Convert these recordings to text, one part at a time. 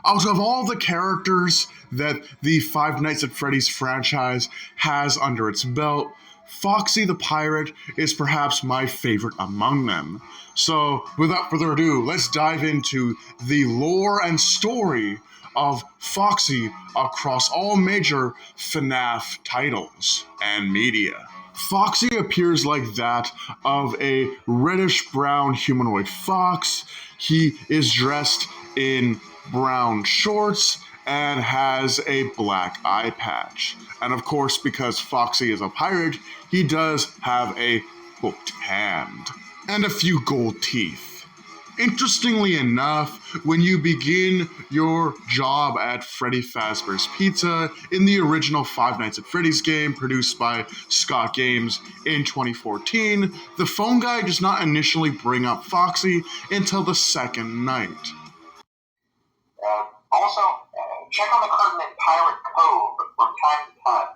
Out of all the characters that the Five Nights at Freddy's franchise has under its belt, Foxy the Pirate is perhaps my favorite among them. So, without further ado, let's dive into the lore and story of Foxy across all major FNAF titles and media. Foxy appears like that of a reddish-brown humanoid fox. He is dressed in brown shorts and has a black eye patch. And of course, because Foxy is a pirate, he does have a hooked hand and a few gold teeth. Interestingly enough, when you begin your job at Freddy Fazbear's Pizza in the original Five Nights at Freddy's game produced by Scott Games in 2014, the phone guy does not initially bring up Foxy until the second night. Also, check on the curtain in Pirate Cove from time to time.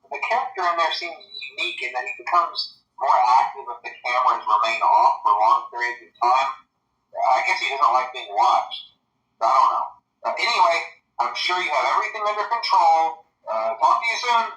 The character in there seems unique in that he becomes more active if the cameras remain off for long periods of time. I guess he doesn't like being watched. I don't know. Anyway, I'm sure you have everything under control. Talk to you soon.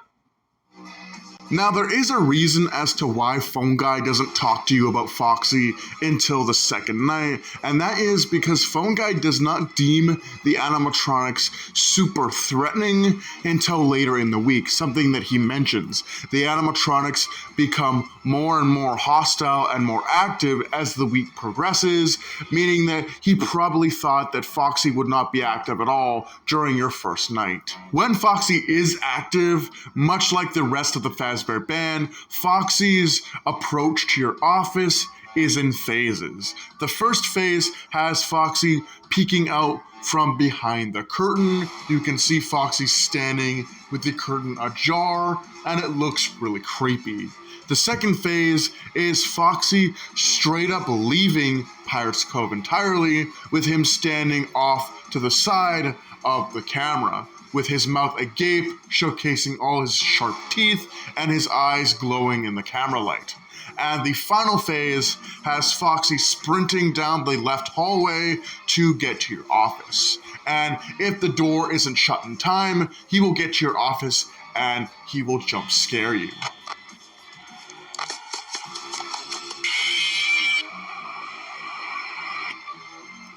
Now, there is a reason as to why Phone Guy doesn't talk to you about Foxy until the second night, and that is because Phone Guy does not deem the animatronics super threatening until later in the week, something that he mentions. The animatronics become more and more hostile and more active as the week progresses, meaning that he probably thought that Foxy would not be active at all during your first night. When Foxy is active, much like the rest of the Fazbear Band, Foxy's approach to your office is in phases. The first phase has Foxy peeking out from behind the curtain. You can see Foxy standing with the curtain ajar, and it looks really creepy. The second phase is Foxy straight up leaving Pirate's Cove entirely, with him standing off to the side of the camera, with his mouth agape, showcasing all his sharp teeth and his eyes glowing in the camera light. And the final phase has Foxy sprinting down the left hallway to get to your office. And if the door isn't shut in time, he will get to your office and he will jump scare you.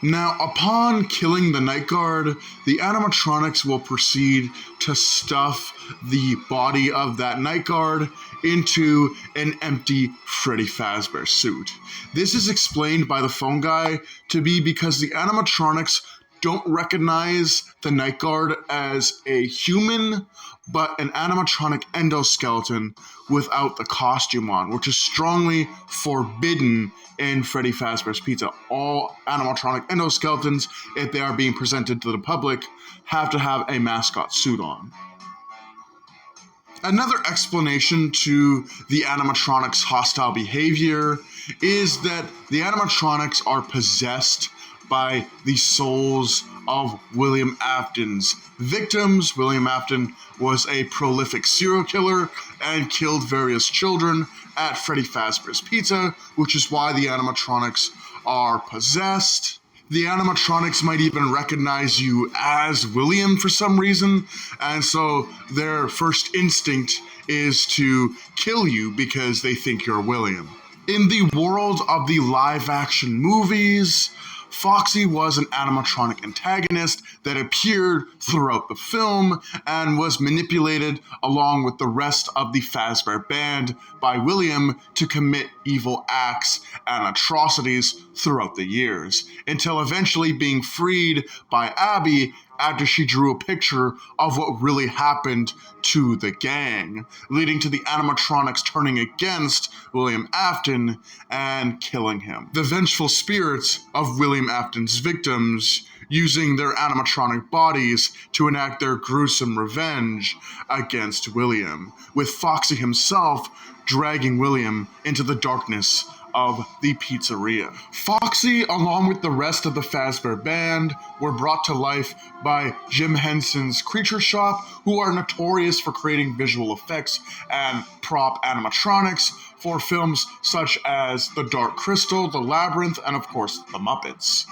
Now, upon killing the night guard, the animatronics will proceed to stuff the body of that night guard into an empty Freddy Fazbear suit. This is explained by the phone guy to be because the animatronics don't recognize the night guard as a human, but an animatronic endoskeleton without the costume on, which is strongly forbidden in Freddy Fazbear's Pizza. All animatronic endoskeletons, if they are being presented to the public, have to have a mascot suit on. Another explanation to the animatronics' hostile behavior is that the animatronics are possessed by the souls of William Afton's victims. William Afton was a prolific serial killer and killed various children at Freddy Fazbear's Pizza, which is why the animatronics are possessed. The animatronics might even recognize you as William for some reason, and so their first instinct is to kill you because they think you're William. In the world of the live-action movies, Foxy was an animatronic antagonist that appeared throughout the film and was manipulated along with the rest of the Fazbear Band by William to commit evil acts and atrocities throughout the years, until eventually being freed by Abby after she drew a picture of what really happened to the gang, leading to the animatronics turning against William Afton and killing him. The vengeful spirits of William Afton's victims using their animatronic bodies to enact their gruesome revenge against William, with Foxy himself dragging William into the darkness of the pizzeria. Foxy, along with the rest of the Fazbear band, were brought to life by Jim Henson's Creature Shop, who are notorious for creating visual effects and prop animatronics for films such as The Dark Crystal, The Labyrinth, and of course, The Muppets.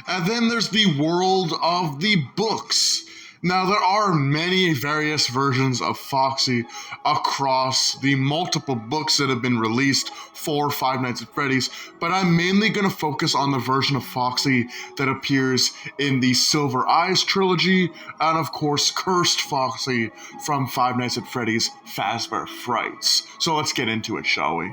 And then there's the world of the books. Now, there are many various versions of Foxy across the multiple books that have been released for Five Nights at Freddy's, but I'm mainly going to focus on the version of Foxy that appears in the Silver Eyes trilogy, and of course, Cursed Foxy from Five Nights at Freddy's Fazbear Frights. So let's get into it, shall we?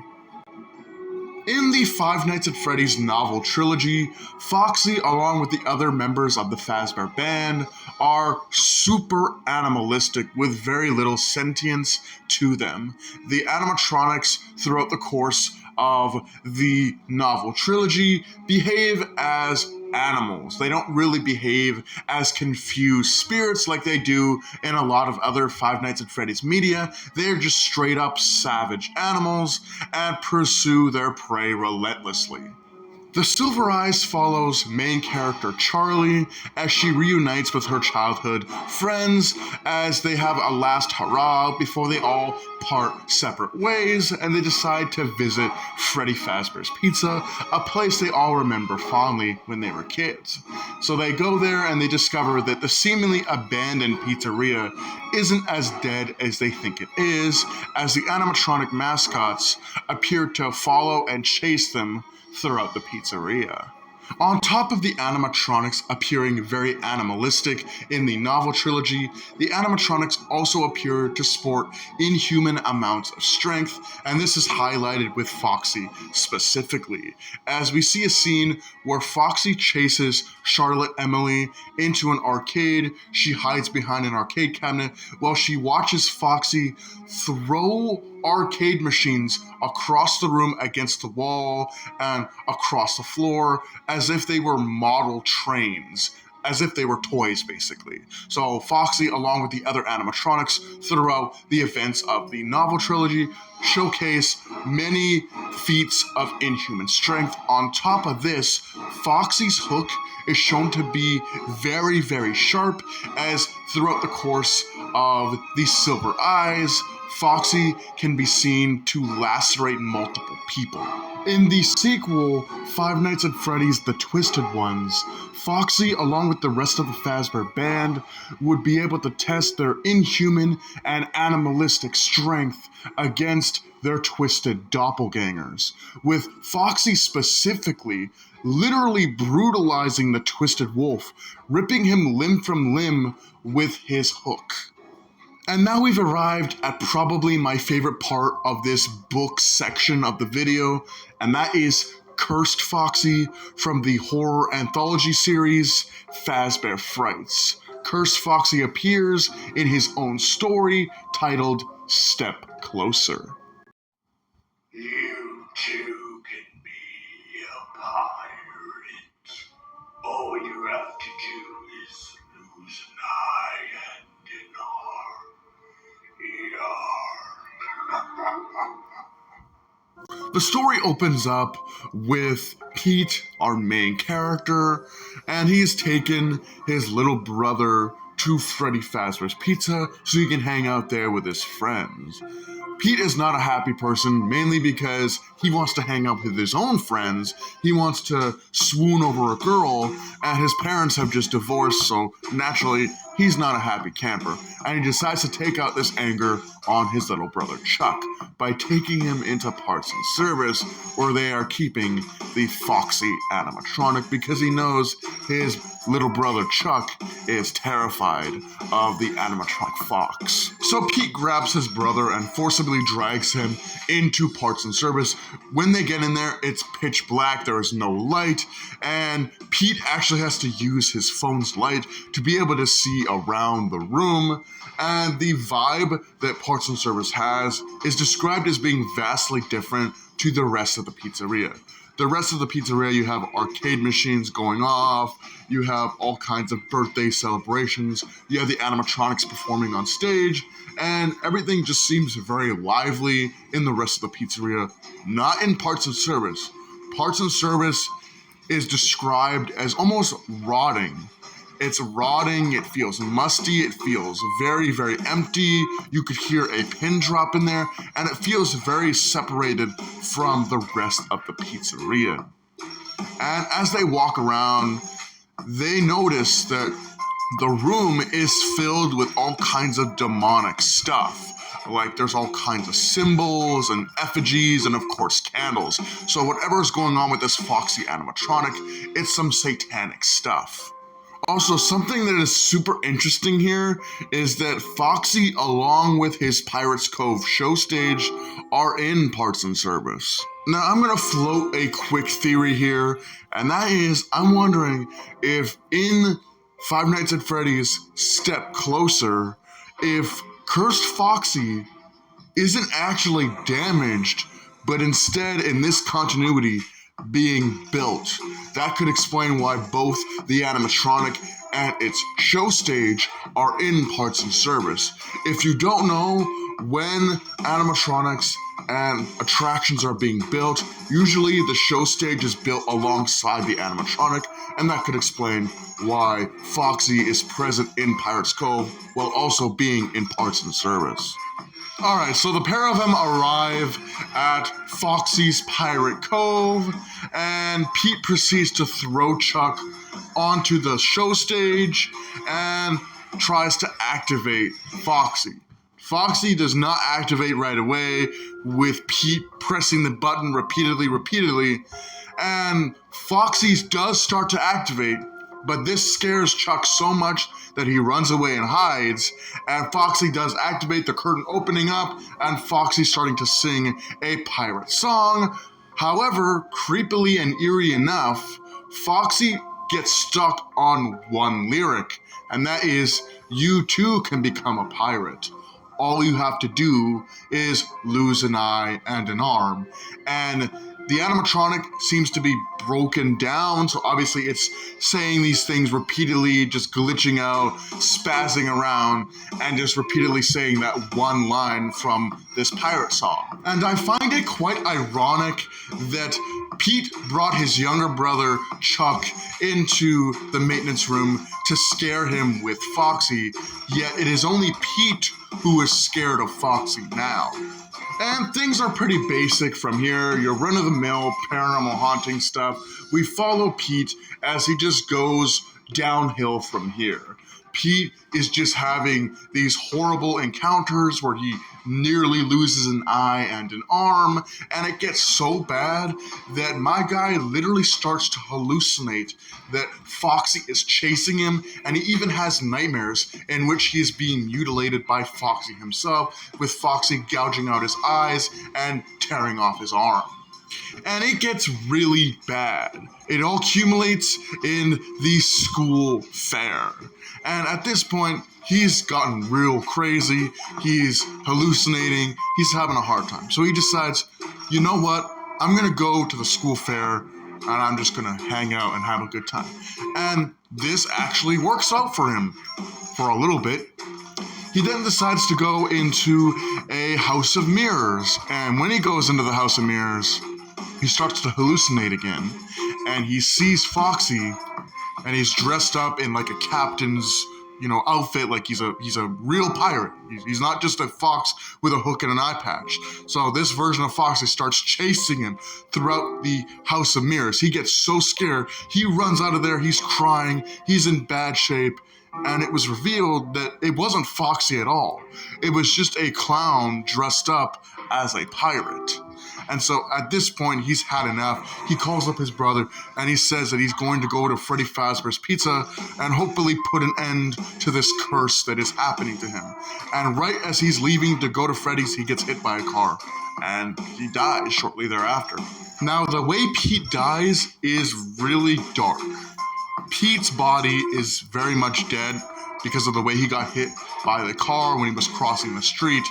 In the Five Nights at Freddy's novel trilogy, Foxy, along with the other members of the Fazbear band, are super animalistic with very little sentience to them. The animatronics throughout the course of the novel trilogy behave as animals. They don't really behave as confused spirits like they do in a lot of other Five Nights at Freddy's media. They're just straight up savage animals and pursue their prey relentlessly. The Silver Eyes follows main character Charlie as she reunites with her childhood friends as they have a last hurrah before they all part separate ways and they decide to visit Freddy Fazbear's Pizza, a place they all remember fondly when they were kids. So they go there and they discover that the seemingly abandoned pizzeria isn't as dead as they think it is, as the animatronic mascots appear to follow and chase them throughout the pizzeria. On top of the animatronics appearing very animalistic in the novel trilogy, the animatronics also appear to sport inhuman amounts of strength, and this is highlighted with Foxy specifically, as we see a scene where Foxy chases Charlotte Emily into an arcade. She hides behind an arcade cabinet while she watches Foxy throw arcade machines across the room against the wall and across the floor as if they were model trains, as if they were toys, basically. So Foxy, along with the other animatronics throughout the events of the novel trilogy, showcase many feats of inhuman strength. On top of this, Foxy's hook is shown to be very, very sharp, as throughout the course of the Silver Eyes, Foxy can be seen to lacerate multiple people. In the sequel, Five Nights at Freddy's The Twisted Ones, Foxy, along with the rest of the Fazbear band, would be able to test their inhuman and animalistic strength against their twisted doppelgangers, with Foxy specifically literally brutalizing the Twisted Wolf, ripping him limb from limb with his hook. And now we've arrived at probably my favorite part of this book section of the video, and that is Cursed Foxy from the horror anthology series Fazbear Frights. Cursed Foxy appears in his own story titled Step Closer. You too can be a pirate. All you have to do is lose an eye and an arm. The story opens up with Pete, our main character, and he's taken his little brother to Freddy Fazbear's Pizza so he can hang out there with his friends. Pete is not a happy person, mainly because he wants to hang out with his own friends. He wants to swoon over a girl, and his parents have just divorced, so naturally, he's not a happy camper. And he decides to take out this anger on his little brother Chuck by taking him into parts and service where they are keeping the Foxy animatronic because he knows his little brother Chuck is terrified of the animatronic Fox. So Pete grabs his brother and forcibly drags him into parts and service. When they get in there, it's pitch black, there is no light, and Pete actually has to use his phone's light to be able to see around the room. And the vibe that Parts and Service has is described as being vastly different to the rest of the pizzeria. the rest of the pizzeria, you have arcade machines going off, you have all kinds of birthday celebrations, you have the animatronics performing on stage, and everything just seems very lively in the rest of the pizzeria, not in parts and service. Parts and service is described as almost rotting. It's rotting, it feels musty, it feels very, very empty. You could hear a pin drop in there, and it feels very separated from the rest of the pizzeria. And as they walk around, they notice that the room is filled with all kinds of demonic stuff. Like there's all kinds of symbols and effigies and of course candles. So whatever's going on with this Foxy animatronic, it's some satanic stuff. Also, something that is super interesting here is that Foxy, along with his Pirates Cove show stage, are in parts and service. Now, I'm gonna float a quick theory here, and that is, I'm wondering if in Five Nights at Freddy's Step Closer, if Cursed Foxy isn't actually damaged, but instead in this continuity being built. That could explain why both the animatronic and its show stage are in parts and service. If you don't know, when animatronics and attractions are being built, usually the show stage is built alongside the animatronic, and that could explain why Foxy is present in Pirates Cove while also being in parts and service. Alright, so the pair of them arrive at Foxy's Pirate Cove, and Pete proceeds to throw Chuck onto the show stage and tries to activate Foxy. Foxy does not activate right away, with Pete pressing the button repeatedly, and Foxy does start to activate, but this scares Chuck so much that he runs away and hides, and Foxy does activate, the curtain opening up, and Foxy starting to sing a pirate song. However, creepily and eerie enough, Foxy gets stuck on one lyric, and that is, "You too can become a pirate. All you have to do is lose an eye and an arm." And the animatronic seems to be broken down, so obviously it's saying these things repeatedly, just glitching out, spazzing around, and just repeatedly saying that one line from this pirate song. And I find it quite ironic that Pete brought his younger brother, Chuck, into the maintenance room to scare him with Foxy, yet it is only Pete who is scared of Foxy now. And things are pretty basic from here, your run-of-the-mill paranormal haunting stuff. We follow Pete as he just goes downhill from here. Pete is just having these horrible encounters where he nearly loses an eye and an arm, and it gets so bad that my guy literally starts to hallucinate that Foxy is chasing him, and he even has nightmares in which he is being mutilated by Foxy himself, with Foxy gouging out his eyes and tearing off his arm. And it gets really bad. It all accumulates in the school fair. And at this point, he's gotten real crazy, he's hallucinating, he's having a hard time. So he decides, you know what, I'm gonna go to the school fair and I'm just gonna hang out and have a good time. And this actually works out for him for a little bit. He then decides to go into a house of mirrors. And when he goes into the house of mirrors, he starts to hallucinate again. And he sees Foxy, and he's dressed up in like a captain's, outfit, like he's a real pirate. He's not just a fox with a hook and an eye patch. So this version of Foxy starts chasing him throughout the House of Mirrors. He gets so scared, he runs out of there, he's crying, he's in bad shape, and it was revealed that it wasn't Foxy at all. It was just a clown dressed up as a pirate. And so at this point, he's had enough. He calls up his brother and he says that he's going to go to Freddy Fazbear's Pizza and hopefully put an end to this curse that is happening to him. And right as he's leaving to go to Freddy's, he gets hit by a car and he dies shortly thereafter. Now, the way Pete dies is really dark. Pete's body is very much dead because of the way he got hit by the car when he was crossing the street.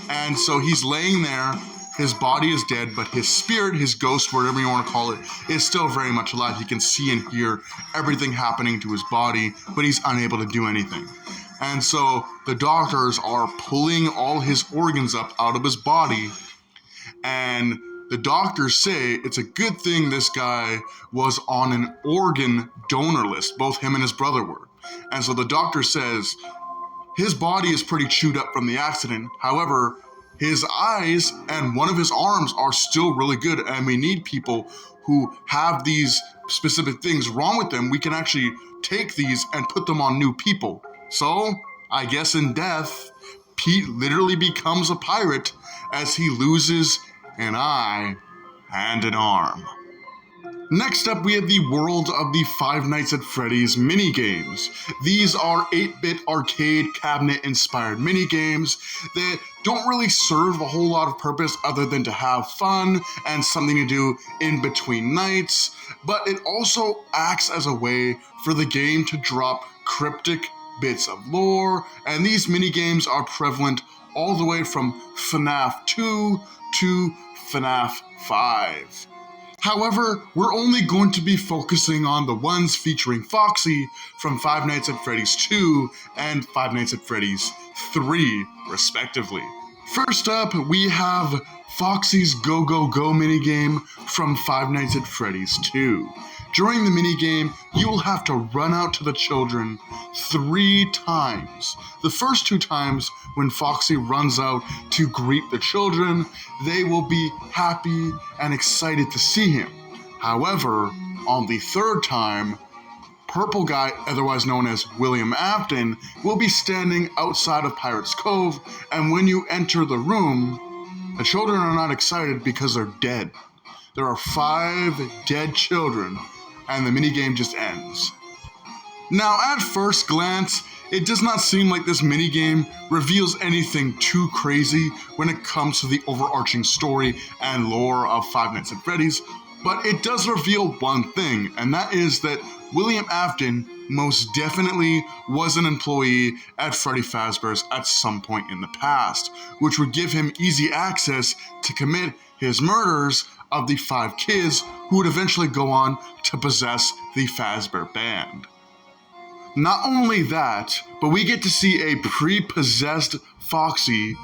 And so he's laying there His body is dead, but his spirit, his ghost, whatever you want to call it, is still very much alive. He can see and hear everything happening to his body, but he's unable to do anything. And so the doctors are pulling all his organs up out of his body, and the doctors say it's a good thing this guy was on an organ donor list. Both him and his brother were. And so the doctor says his body is pretty chewed up from the accident. However, his eyes and one of his arms are still really good, and we need people who have these specific things wrong with them. We can actually take these and put them on new people. So, I guess in death, Pete literally becomes a pirate as he loses an eye and an arm. Next up, we have the world of the Five Nights at Freddy's minigames. These are 8-bit arcade cabinet-inspired minigames that don't really serve a whole lot of purpose other than to have fun and something to do in between nights, but it also acts as a way for the game to drop cryptic bits of lore, and these minigames are prevalent all the way from FNAF 2 to FNAF 5. However, we're only going to be focusing on the ones featuring Foxy from Five Nights at Freddy's 2 and Five Nights at Freddy's 3, respectively. First up, we have Foxy's Go Go Go minigame from Five Nights at Freddy's 2. During the minigame, you will have to run out to the children 3 times. The first 2 times, when Foxy runs out to greet the children, they will be happy and excited to see him. However, on the 3rd time, Purple Guy, otherwise known as William Afton, will be standing outside of Pirate's Cove, and when you enter the room, the children are not excited because they're dead. There are 5 dead children, and the minigame just ends. Now, at first glance, it does not seem like this minigame reveals anything too crazy when it comes to the overarching story and lore of Five Nights at Freddy's, but it does reveal one thing, and that is that William Afton most definitely was an employee at Freddy Fazbear's at some point in the past, which would give him easy access to commit his murders of the 5 kids who would eventually go on to possess the Fazbear Band. Not only that, but we get to see a pre-possessed Foxy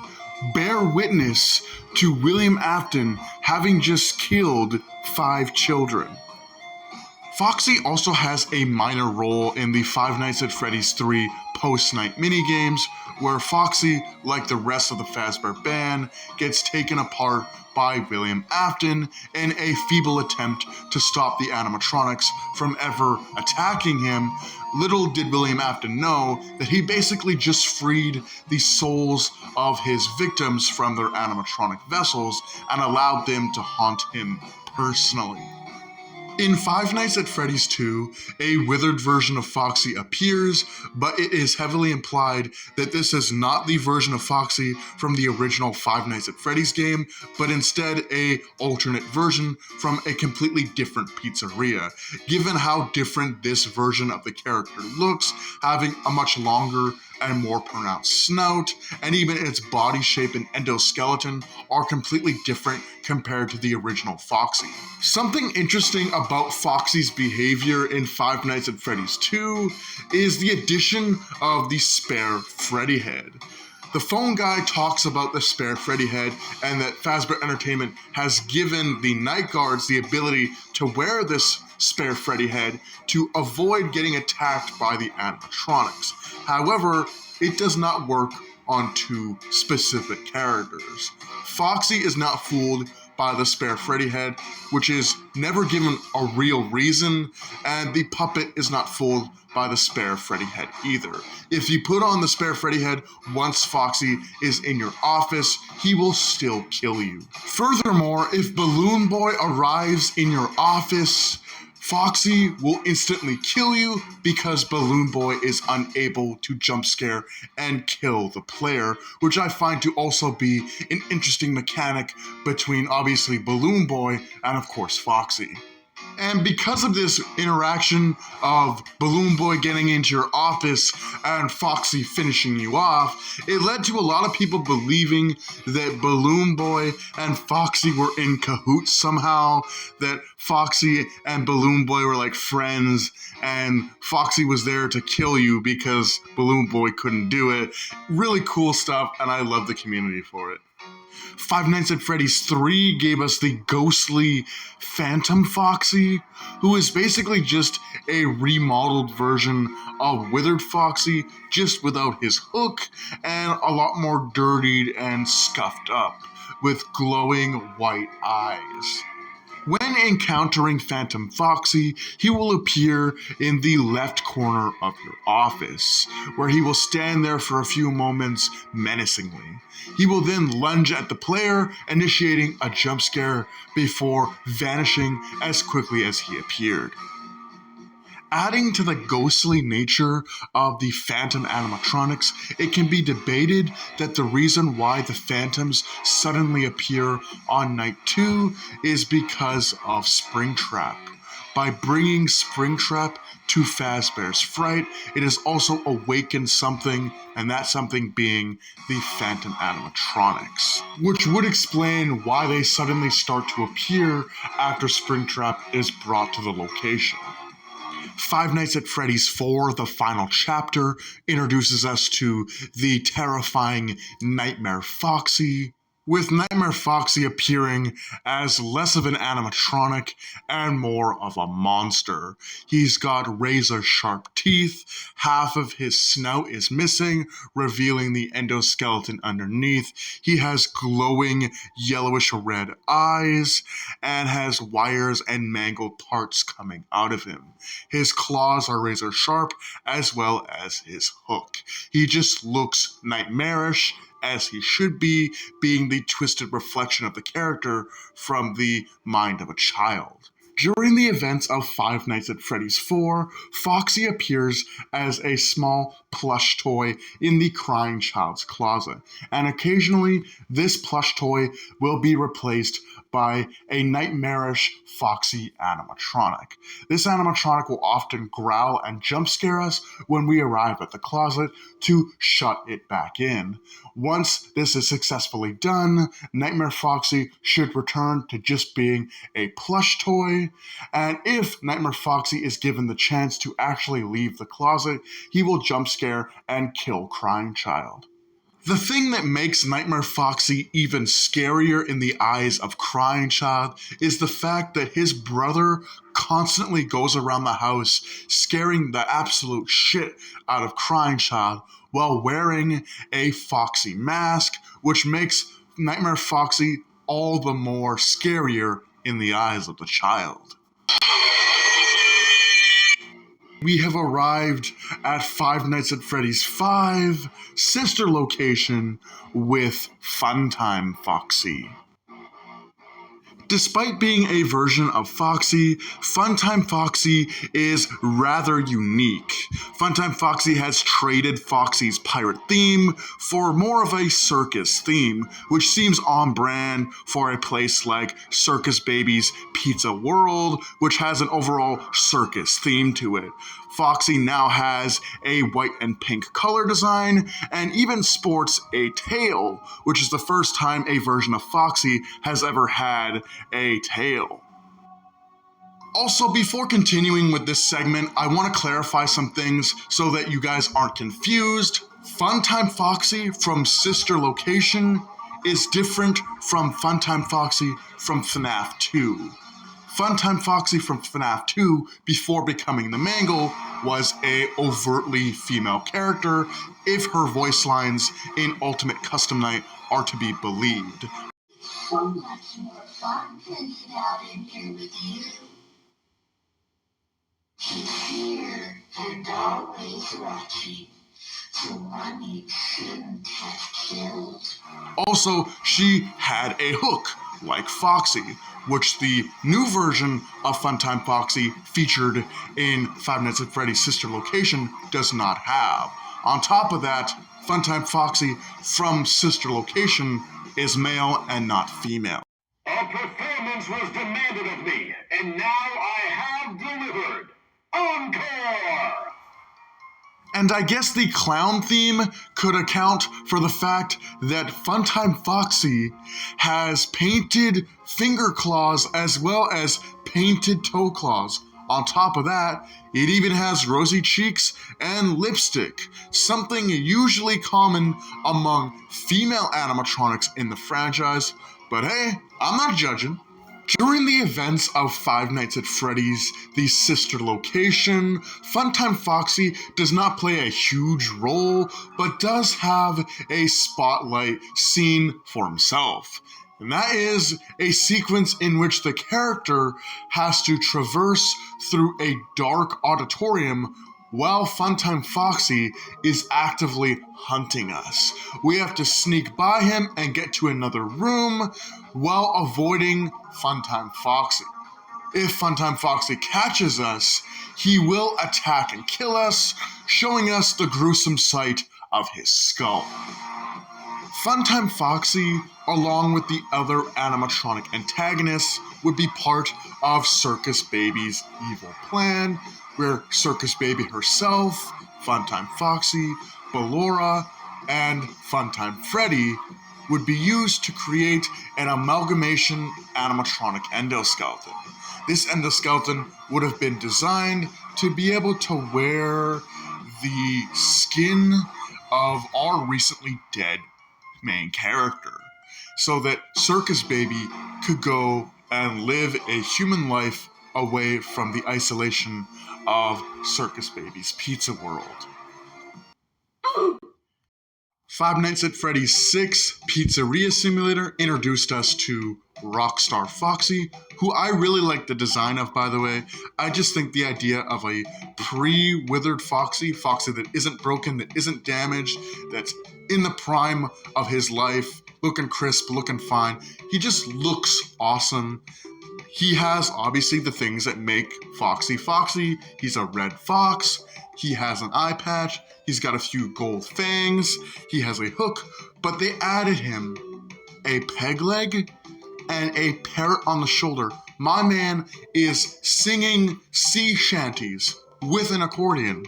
bear witness to William Afton having just killed 5 children. Foxy also has a minor role in the Five Nights at Freddy's 3 post-night minigames, where Foxy, like the rest of the Fazbear Band, gets taken apart by William Afton in a feeble attempt to stop the animatronics from ever attacking him. Little did William Afton know that he basically just freed the souls of his victims from their animatronic vessels and allowed them to haunt him personally. In Five Nights at Freddy's 2, a withered version of Foxy appears, but it is heavily implied that this is not the version of Foxy from the original Five Nights at Freddy's game, but instead a alternate version from a completely different pizzeria. Given how different this version of the character looks, having a much longer and more pronounced snout, and even its body shape and endoskeleton are completely different compared to the original Foxy. Something interesting about Foxy's behavior in Five Nights at Freddy's 2 is the addition of the spare Freddy head. The phone guy talks about the spare Freddy head and that Fazbear Entertainment has given the night guards the ability to wear this spare Freddy head to avoid getting attacked by the animatronics. However, it does not work on 2 specific characters. Foxy is not fooled by the spare Freddy head, which is never given a real reason, and the puppet is not fooled by the spare Freddy head either. If you put on the spare Freddy head once Foxy is in your office, he will still kill you. Furthermore, if Balloon Boy arrives in your office, Foxy will instantly kill you because Balloon Boy is unable to jump scare and kill the player, which I find to also be an interesting mechanic between obviously Balloon Boy and of course Foxy. And because of this interaction of Balloon Boy getting into your office and Foxy finishing you off, it led to a lot of people believing that Balloon Boy and Foxy were in cahoots somehow, that Foxy and Balloon Boy were like friends, and Foxy was there to kill you because Balloon Boy couldn't do it. Really cool stuff, and I love the community for it. Five Nights at Freddy's 3 gave us the ghostly Phantom Foxy, who is basically just a remodeled version of Withered Foxy, just without his hook, and a lot more dirtied and scuffed up, with glowing white eyes. When encountering Phantom Foxy, he will appear in the left corner of your office, where he will stand there for a few moments menacingly. He will then lunge at the player, initiating a jump scare before vanishing as quickly as he appeared. Adding to the ghostly nature of the Phantom animatronics, it can be debated that the reason why the Phantoms suddenly appear on night 2 is because of Springtrap. By bringing Springtrap to Fazbear's Fright, it has also awakened something, and that something being the Phantom animatronics, which would explain why they suddenly start to appear after Springtrap is brought to the location. Five Nights at Freddy's 4, the final chapter, introduces us to the terrifying Nightmare Foxy, with Nightmare Foxy appearing as less of an animatronic and more of a monster. He's got razor-sharp teeth, half of his snout is missing, revealing the endoskeleton underneath. He has glowing yellowish-red eyes, and has wires and mangled parts coming out of him. His claws are razor-sharp, as well as his hook. He just looks nightmarish, as he should be, being the twisted reflection of the character from the mind of a child. During the events of Five Nights at Freddy's 4, Foxy appears as a small plush toy in the crying child's closet, and occasionally this plush toy will be replaced by a nightmarish Foxy animatronic. This animatronic will often growl and jump scare us when we arrive at the closet to shut it back in. Once this is successfully done, Nightmare Foxy should return to just being a plush toy, and if Nightmare Foxy is given the chance to actually leave the closet, he will jump scare and kill Crying Child. The thing that makes Nightmare Foxy even scarier in the eyes of Crying Child is the fact that his brother constantly goes around the house scaring the absolute shit out of Crying Child while wearing a Foxy mask, which makes Nightmare Foxy all the more scarier in the eyes of the child. We have arrived at Five Nights at Freddy's 5, sister location, with Funtime Foxy. Despite being a version of Foxy, Funtime Foxy is rather unique. Funtime Foxy has traded Foxy's pirate theme for more of a circus theme, which seems on brand for a place like Circus Baby's Pizza World, which has an overall circus theme to it. Foxy now has a white and pink color design, and even sports a tail, which is the first time a version of Foxy has ever had a tail. Also, before continuing with this segment, I want to clarify some things so that you guys aren't confused. Funtime Foxy from Sister Location is different from Funtime Foxy from FNAF 2. Funtime Foxy from FNAF 2, before becoming the Mangle, was a overtly female character, if her voice lines in Ultimate Custom Night are to be believed. So much more fun hanging out in here with you. She's here and always watching, so money shouldn't have killed. Also, she had a hook, like Foxy, which the new version of Funtime Foxy featured in Five Nights at Freddy's Sister Location does not have. On top of that, Funtime Foxy from Sister Location is male and not female. A performance once was demanded of me, and now I have delivered. Encore! And I guess the clown theme could account for the fact that Funtime Foxy has painted finger claws as well as painted toe claws. On top of that, it even has rosy cheeks and lipstick, something usually common among female animatronics in the franchise. But hey, I'm not judging. During the events of Five Nights at Freddy's, the sister location, Funtime Foxy does not play a huge role, but does have a spotlight scene for himself. And that is a sequence in which the character has to traverse through a dark auditorium while Funtime Foxy is actively hunting us. We have to sneak by him and get to another room while avoiding Funtime Foxy. If Funtime Foxy catches us, he will attack and kill us, showing us the gruesome sight of his skull. Funtime Foxy, along with the other animatronic antagonists, would be part of Circus Baby's evil plan, where Circus Baby herself, Funtime Foxy, Ballora, and Funtime Freddy would be used to create an amalgamation animatronic endoskeleton. This endoskeleton would have been designed to be able to wear the skin of our recently dead main character, so that Circus Baby could go and live a human life away from the isolation of Circus Baby's Pizza World. Five Nights at Freddy's 6 Pizzeria Simulator introduced us to Rockstar Foxy, who I really like the design of, by the way. I just think the idea of a pre-withered Foxy that isn't broken, that isn't damaged, that's in the prime of his life, looking crisp, looking fine. He just looks awesome. He has obviously the things that make Foxy Foxy. He's a red fox. He has an eye patch. He's got a few gold fangs. He has a hook. But they added him a peg leg and a parrot on the shoulder. My man is singing sea shanties with an accordion.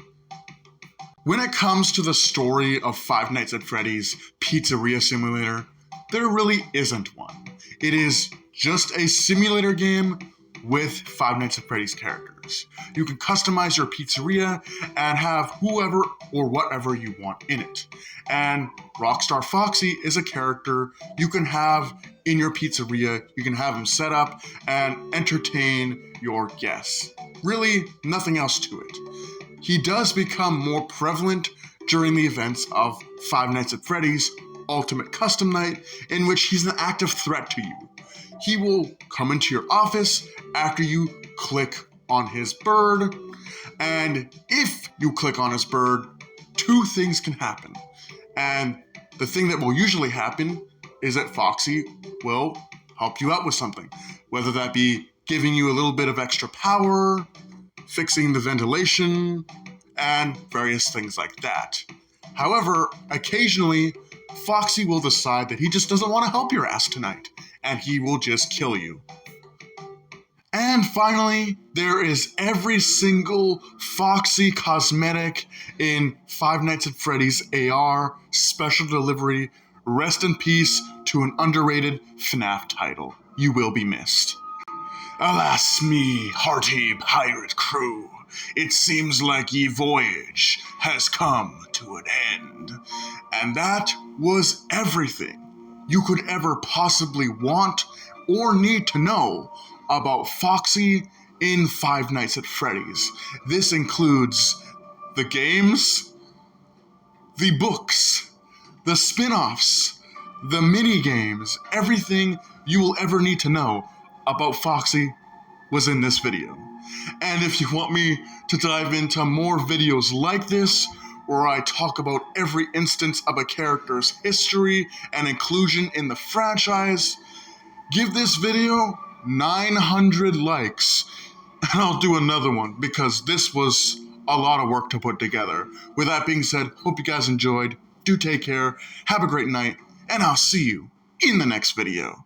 When it comes to the story of Five Nights at Freddy's Pizzeria Simulator, there really isn't one. It is just a simulator game with Five Nights at Freddy's characters. You can customize your pizzeria and have whoever or whatever you want in it. And Rockstar Foxy is a character you can have in your pizzeria. You can have him set up and entertain your guests. Really, nothing else to it. He does become more prevalent during the events of Five Nights at Freddy's Ultimate Custom Night, in which he's an active threat to you. He will come into your office after you click on his bird, and if you click on his bird, two things can happen. And the thing that will usually happen is that Foxy will help you out with something, whether that be giving you a little bit of extra power, fixing the ventilation, and various things like that. However, occasionally, Foxy will decide that he just doesn't want to help your ass tonight, and he will just kill you. And finally, there is every single Foxy cosmetic in Five Nights at Freddy's AR Special Delivery. Rest in peace to an underrated FNAF title. You will be missed. Alas me, hearty pirate crew, it seems like ye voyage has come to an end. And that was everything you could ever possibly want or need to know about Foxy in Five Nights at Freddy's. This includes the games, the books, the spin-offs, the mini-games. Everything you will ever need to know about Foxy was in this video. And if you want me to dive into more videos like this, where I talk about every instance of a character's history and inclusion in the franchise, give this video 900 likes, and I'll do another one, because this was a lot of work to put together. With that being said, hope you guys enjoyed. Do take care, have a great night, and I'll see you in the next video.